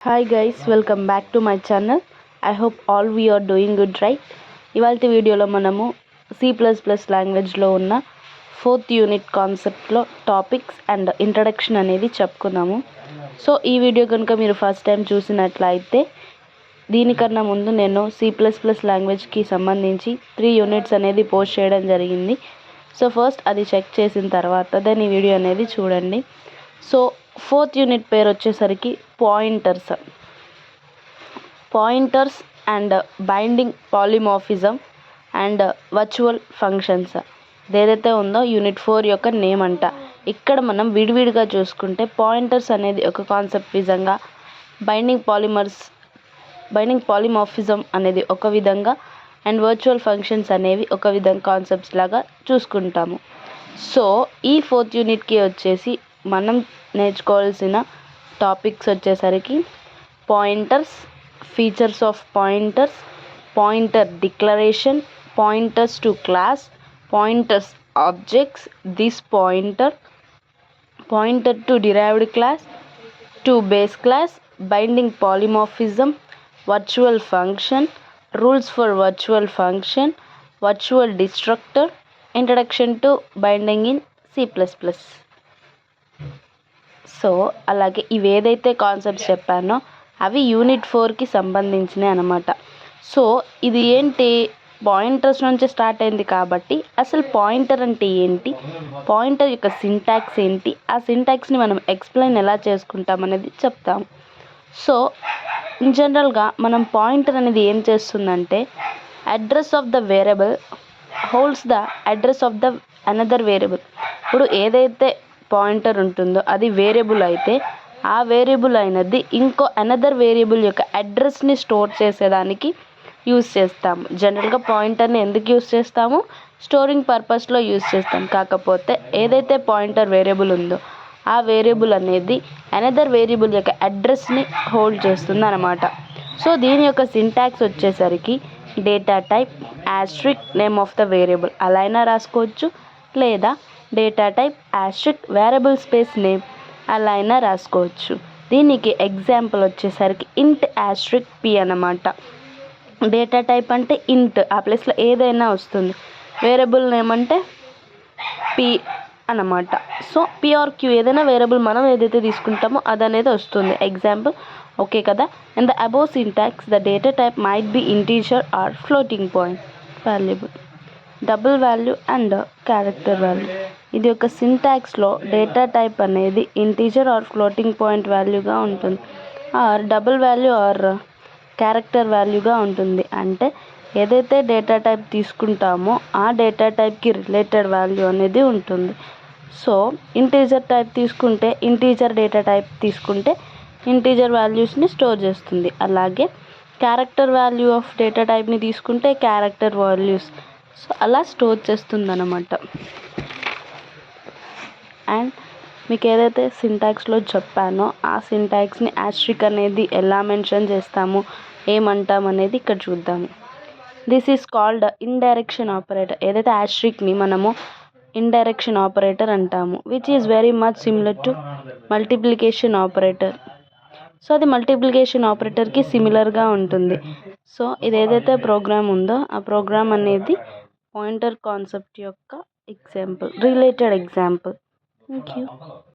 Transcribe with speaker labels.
Speaker 1: Hi guys, welcome back to my channel. I hope all we are doing good, right? ఇవాళ వీడియోలో మనము C++ లాంగ్వేజ్లో ఉన్న 4th unit కాన్సెప్ట్లో టాపిక్స్ అండ్ ఇంట్రడక్షన్ అనేది చెప్పుకున్నాము. సో ఈ వీడియో కనుక మీరు ఫస్ట్ టైం చూసినట్లయితే దీనికన్నా ముందు నేను C++ లాంగ్వేజ్కి సంబంధించి 3 యూనిట్స్ అనేది పోస్ట్ చేయడం జరిగింది. సో ఫస్ట్ అది చెక్ చేసిన తర్వాత దాని వీడియో అనేది చూడండి. సో 4th యూనిట్ పేరు వచ్చేసరికి pointers and binding polymorphism and virtual functions ఏదైతే ఉందో యూనిట్ 4 యొక్క నేమ్ అంట. ఇక్కడ మనం విడివిడిగా చూసుకుంటే పాయింటర్స్ అనేది ఒక కాన్సెప్ట్ విధంగా, బైండింగ్ పాలిమార్ఫిజం అనేది ఒక విధంగా, అండ్ వర్చువల్ ఫంక్షన్స్ అనేవి ఒక విధంగా కాన్సెప్ట్స్ లాగా చూసుకుంటాము. సో ఈ 4th యూనిట్కి వచ్చేసి మనం నేర్చుకోవాల్సిన టాపిక్స్ వచ్చేసరికి pointers, features of pointers, pointer declaration, pointers to class, pointers objects, this pointer to derived class, to base class, binding polymorphism, virtual function, rules for virtual function, virtual destructor, introduction to binding in C++. So అలాగే ఇవి ఏదైతే concepts చెప్పానో అవి unit 4కి సంబంధించినవి అనమాట. So ఇది ఏంటి, పాయింటర్స్ నుంచి స్టార్ట్ అయింది కాబట్టి అసలు పాయింటర్ అంటే ఏంటి, పాయింటర్ యొక్క సింటాక్స్ ఏంటి, ఆ సింటాక్స్ని మనం ఎక్స్ప్లెయిన్ ఎలా చేసుకుంటాం అనేది చెప్తాము. సో ఇన్ జనరల్గా మనం పాయింటర్ అనేది ఏం చేస్తుందంటే address of the variable holds the address of the another variable. ఇప్పుడు ఏదైతే పాయింటర్ ఉంటుందో అది వేరియబుల్ అయితే ఆ వేరియబుల్ అయినది ఇంకో అనదర్ వేరియబుల్ యొక్క అడ్రస్ని స్టోర్ చేసేదానికి యూస్ చేస్తాము. జనరల్గా పాయింటర్ని ఎందుకు యూస్ చేస్తాము, స్టోరింగ్ పర్పస్లో యూస్ చేస్తాం. కాకపోతే ఏదైతే పాయింటర్ వేరియబుల్ ఉందో ఆ వేరియబుల్ అనేది అనదర్ వేరియబుల్ యొక్క అడ్రస్ని హోల్డ్ చేస్తుంది అనమాట. సో దీని యొక్క సింటాక్స్ వచ్చేసరికి data type asterisk name of the variable అలా అయినా రాసుకోవచ్చు, లేదా data type asterisk variable space name అలా అయినా రాసుకోవచ్చు. దీనికి ఎగ్జాంపుల్ వచ్చేసరికి ఇంట్ యాస్ట్రిక్ p అన్నమాట. డేటా టైప్ అంటే ఇంట్, ఆ ప్లేస్లో ఏదైనా వస్తుంది. వేరియబుల్ నేమ్ అంటే p అన్నమాట. సో p or q ఏదైనా వేరియబుల్ మనం ఏదైతే తీసుకుంటామో అది అనేది వస్తుంది. ఎగ్జాంపుల్ ఓకే కదా. In the above syntax the data type might be integer or floating point variable, double value and character value. ఇది ఒక సింటాక్స్లో డేటా టైప్ అనేది ఇంటీజర్ ఆర్ ఫ్లోటింగ్ పాయింట్ వాల్యూగా ఉంటుంది, or double value or character వాల్యూగా ఉంటుంది. అంటే ఏదైతే డేటా టైప్ తీసుకుంటామో ఆ డేటా టైప్కి రిలేటెడ్ వాల్యూ అనేది ఉంటుంది. సో ఇంటీజర్ టైప్ తీసుకుంటే ఇంటీజర్ డేటా టైప్ తీసుకుంటే ఇంటీజర్ వాల్యూస్ని స్టోర్ చేస్తుంది. అలాగే క్యారెక్టర్ వాల్యూ ఆఫ్ డేటా టైప్ని తీసుకుంటే క్యారెక్టర్ వాల్యూస్, సో అలా స్టోర్ చేస్తుందన్నమాట. అండ్ మీకు ఏదైతే సింటాక్స్లో చెప్పానో ఆ సింటాక్స్ని యాస్ట్రిక్ అనేది ఎలా మెన్షన్ చేస్తాము, ఏమంటాం అనేది ఇక్కడ చూద్దాము. This is called indirection operator. ఏదైతే యాస్ట్రిక్ని మనము ఇండైరెక్షన్ ఆపరేటర్ అంటాము, which is very much similar to multiplication operator. So అది మల్టిప్లికేషన్ ఆపరేటర్కి సిమిలర్గా ఉంటుంది. సో ఇది ఏదైతే ప్రోగ్రామ్ ఉందో ఆ ప్రోగ్రామ్ అనేది పాయింటర్ కాన్సెప్ట్ యొక్క రిలేటెడ్ ఎగ్జాంపుల్. Thank you.